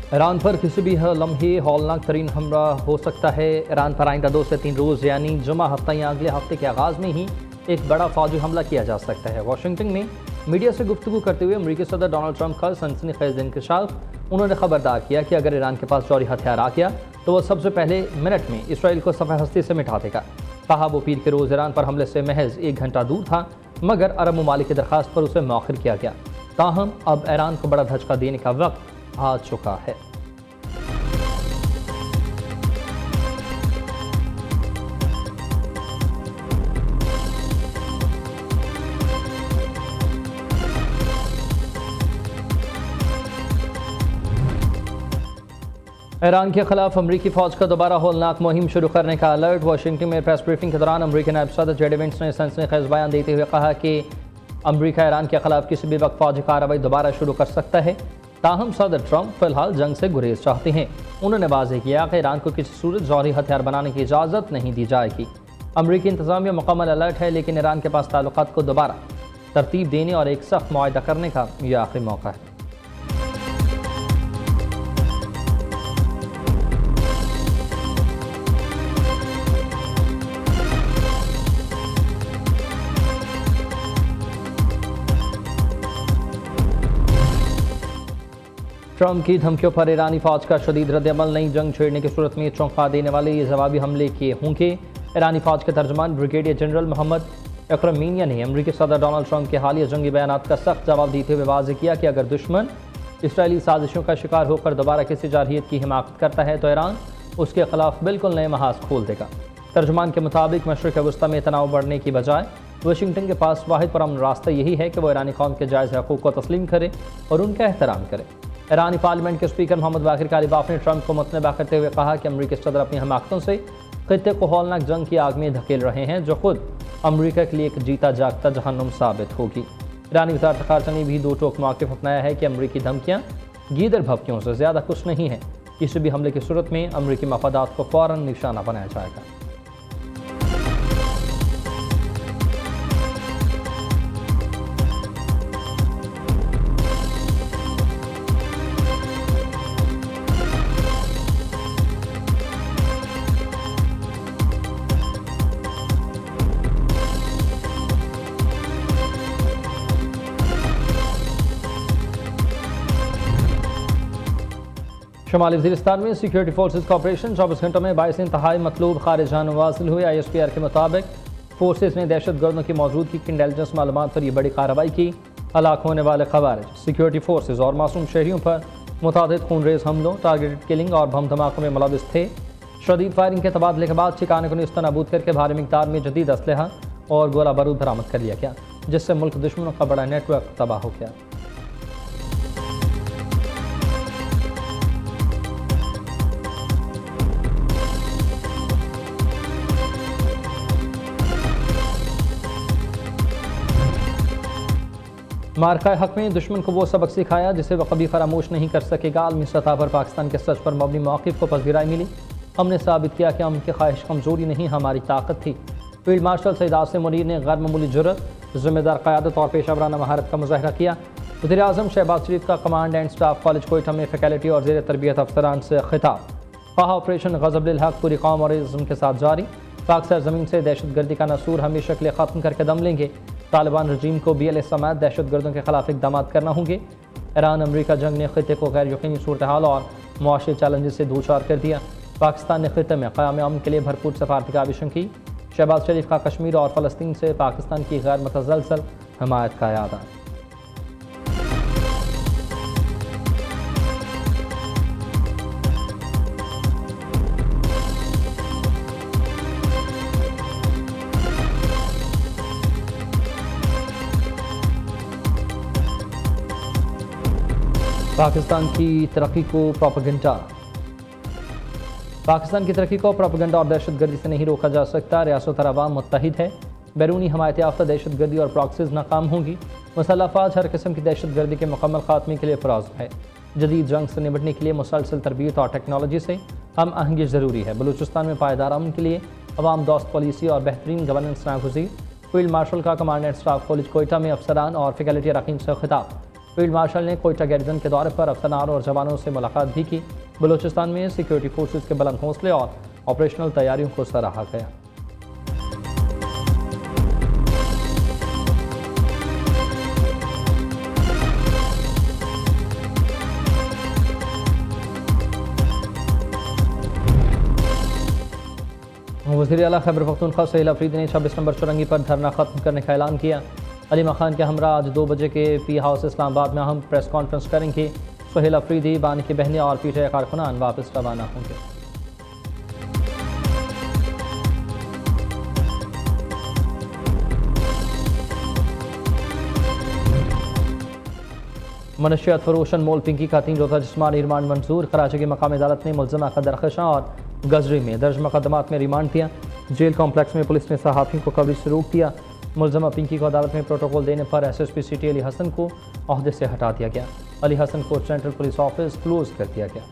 Iran पर किसी भी लम्हे हौलनाक तरीन हमला हो सकता है। ईरान पर आइंदा 2 से 3 रोज़ यानी जुमा हफ्ता या अगले हफ्ते के आगाज़ में ही एक बड़ा फौजी हमला किया जा सकता है। वाशिंगटन में मीडिया से गुफ्तगू करते हुए अमरीकी सदर डोनाल्ड ट्रंप का सनसनीखेज़ इंकशाफ। उन्होंने खबरदार किया कि अगर ईरान के पास जौहरी हथियार आ गया तो वह सबसे पहले मिनट में इसराइल को सफ़े हस्ती से मिटा देगा। कहा वो पीर के रोज़ ईरान पर हमले से महज 1 घंटा दूर था, मगर अरब ममालिक की दरख्वास्त पर उसे मौखिर किया गया। ताहम अब ईरान को बड़ा धचका देने का वक्त आ चुका है। ईरान के खिलाफ अमरीकी फ़ौज का दोबारा होलनाक मुहिम शुरू करने का अलर्ट। वाशिंगटन में प्रेस ब्रीफिंग के दौरान अमरीकी नायब सदर जेडी वेंस ने सनसनीखेज़ बयान देते हुए कहा कि अमरीका ईरान के खिलाफ किसी भी वक्त फ़ौजी कार्रवाई दोबारा शुरू कर सकता है। ताहम सदर ट्रंप फिलहाल जंग से गुरेज चाहते हैं। उन्होंने वाज़ेह किया कि ईरान को किसी सूरत जौहरी हथियार बनाने की इजाज़त नहीं दी जाएगी। अमरीकी इंतज़ामिया मुकम्मल अलर्ट है, लेकिन ईरान के पास ताल्लुकात को दोबारा तरतीब देने और एक सख्त मुआहदा करने का यह आखिरी मौका है। ट्रंप की धमकियों पर ईरानी फ़ौज का शदीद रद्द-ए-अमल। नई जंग छेड़ने की सूरत में चौंका देने वाले ये जवाबी हमले किए होंगे। ईरानी फ़ौज के तर्जमान ब्रिगेडियर जनरल मोहम्मद अकरमीनिया ने अमरीकी सदर डोनाल्ड ट्रंप के हालिया जंगी बयानात का सख्त जवाब देते हुए वाज़ेह किया कि अगर दुश्मन इसराइली साजिशों का शिकार होकर दोबारा किसी जारहियत की हिमाकत करता है तो ईरान उसके खिलाफ बिल्कुल नए महाज खोल देगा। तर्जमान के मुताबिक मशरिक़ वस्ता में तनाव बढ़ने की बजाय वाशिंगटन के पास वाहिद पुरअमन रास्ता यही है कि वो ईरानी कौम के जायज़ हकूक़ को तस्लीम करे और उनका एहतराम करे। ईरानी पार्लियामेंट के स्पीकर मोहम्मद बाकिर कालिबाफ ने ट्रंप को मुतनबा करते हुए कहा कि अमरीकी सदर अपनी हमाकतों से खित्ते को हौलनाक जंग की आग में धकेल रहे हैं, जो खुद अमरीका के लिए एक जीता जागता जहन्नुम साबित होगी। ईरानी वज़ारत ख़ारजा ने भी दो टोक मौक़िफ़ अपनाया है कि अमरीकी धमकियाँ गीदड़ भभकियों से ज़्यादा कुछ नहीं है। किसी भी हमले की सूरत में अमरीकी मफादात को फ़ौरन निशाना बनाया जाएगा। शुमाली वज़ीरिस्तान में सिक्योरिटी फोर्सेज का ऑपरेशन 24 घंटों में 22 इंतहाई मतलूब खारिजान वासिल हुए। ISPR के मुताबिक फोर्सेज ने दहशतगर्दों की मौजूदगी की इंटेलिजेंस मालूमात पर यह बड़ी कार्रवाई की। हलाक होने वाले खवारिज, सिक्योरिटी फोर्सेज और मासूम शहरियों पर मुतादिद खूनरेज हमलों, टारगेटेड किलिंग और बम धमाकों में मुलविस थे। शदीद फायरिंग के तबादले के बाद ठिकाने को निस्तनाबूद करके भारी मिकदार में जदीद असलहा और गोला बारूद बरामद कर लिया गया, जिससे मुल्क दुश्मनों का बड़ा नेटवर्क तबाह हो गया। मार्का हक में दुश्मन को वो सबक सिखाया जिसे वह कभी फरामोश नहीं कर सकेगा। आलमी सतह पर पाकिस्तान के सच पर मबनी मौक़िफ़ को पज़ीराई मिली। हमने साबित किया कि हम की ख्वाहिश कमज़ोरी नहीं, हमारी ताकत थी। फील्ड मार्शल सईद आसिम मुनीर ने गैर मामूली जुर्रत, ज़िम्मेदार क़यादत और पेशा वराना महारत का मुज़ाहरा किया। वज़ीर आज़म शहबाज शरीफ का command and staff college Quetta में फैकल्टी और ज़ेर तरबियत अफसरान से खिताब। कहा ऑपरेशन ग़ज़ब-उल हक़ पूरी कौम और इज़्म के साथ जारी। पाक सरज़मीन से दहशतगर्दी का नसूर हमेशा के लिए ख़त्म करके दम लेंगे। तालिबान रजीम को BLA समेत दहशतगर्दों के खिलाफ इक़दाम करना होंगे। ईरान अमरीका जंग ने खित्ते को गैर यकीनी सूरत हाल और मुआशी चैलेंजेस से दो चार कर दिया। पाकिस्तान ने खित्ते में क़याम अमन के लिए भरपूर सफारती काविशें की। शहबाज शरीफ का कश्मीर और फ़लस्तीन से पाकिस्तान की गैर मुतज़लज़ल हमायत का यादा। पाकिस्तान की तरक्की को प्रोपेगेंडा और दहशतगर्दी से नहीं रोका जा सकता। रियासत और अवाम मुत्तहिद है। बैरूनी हमायत याफ्ता दहशतगर्दी और प्रॉक्सीज नाकाम होंगी। मुसल्लह अफ़वाज हर किस्म की दहशतगर्दी के मुकम्मल खात्मे के लिए पुरअज़्म है। जदीद जंग से निपटने के लिए मुसलसल तरबियत और टेक्नोलॉजी से हम आहंगी ज़रूरी है। बलूचिस्तान में पायदार अमन के लिए अवाम दोस्त पॉलिसी और बेहतरीन गवर्नेंस नागुज़ीर। फील्ड मार्शल का command and staff college Quetta में अफसरान और फैकल्टी अरकान से खिताब। फील्ड मार्शल ने कोयटा गैरिजन के दौरे पर अफसरान और जवानों से मुलाकात भी की। बलूचिस्तान में सिक्योरिटी फोर्सेज के बुलंद हौसले और ऑपरेशनल तैयारियों को सराहा गया। वज़ीर आला खैबर पख्तूनख्वा सुहेल अफरीदी ने 26 नंबर चुरंगी पर धरना खत्म करने का ऐलान किया। अली मखान के हमरा आज 2 बजे के पी हाउस इस्लामाबाद में अहम प्रेस कॉन्फ्रेंस करेंगे। सुहेल अफरीदी, बानी की बहनें और पीटीआई कारकुनान वापस रवाना होंगे। मनशियात फरोश अनमोल पिंकी का 3 रोज़ा जिस्मानी रिमांड मंजूर। कराची की मकामी अदालत ने मुलज़मा का दरख्शां और गजरी में दर्ज मुकदमात में रिमांड दिया। जेल कॉम्प्लेक्स में पुलिस ने सहाफ़ियों को कवरेज से रोक दिया। मुलज़मा पिंकी को अदालत में प्रोटोकॉल देने पर SSP सिटी अली हसन को ओहदे से हटा दिया गया। अली हसन को सेंट्रल पुलिस ऑफिस क्लोज कर दिया गया।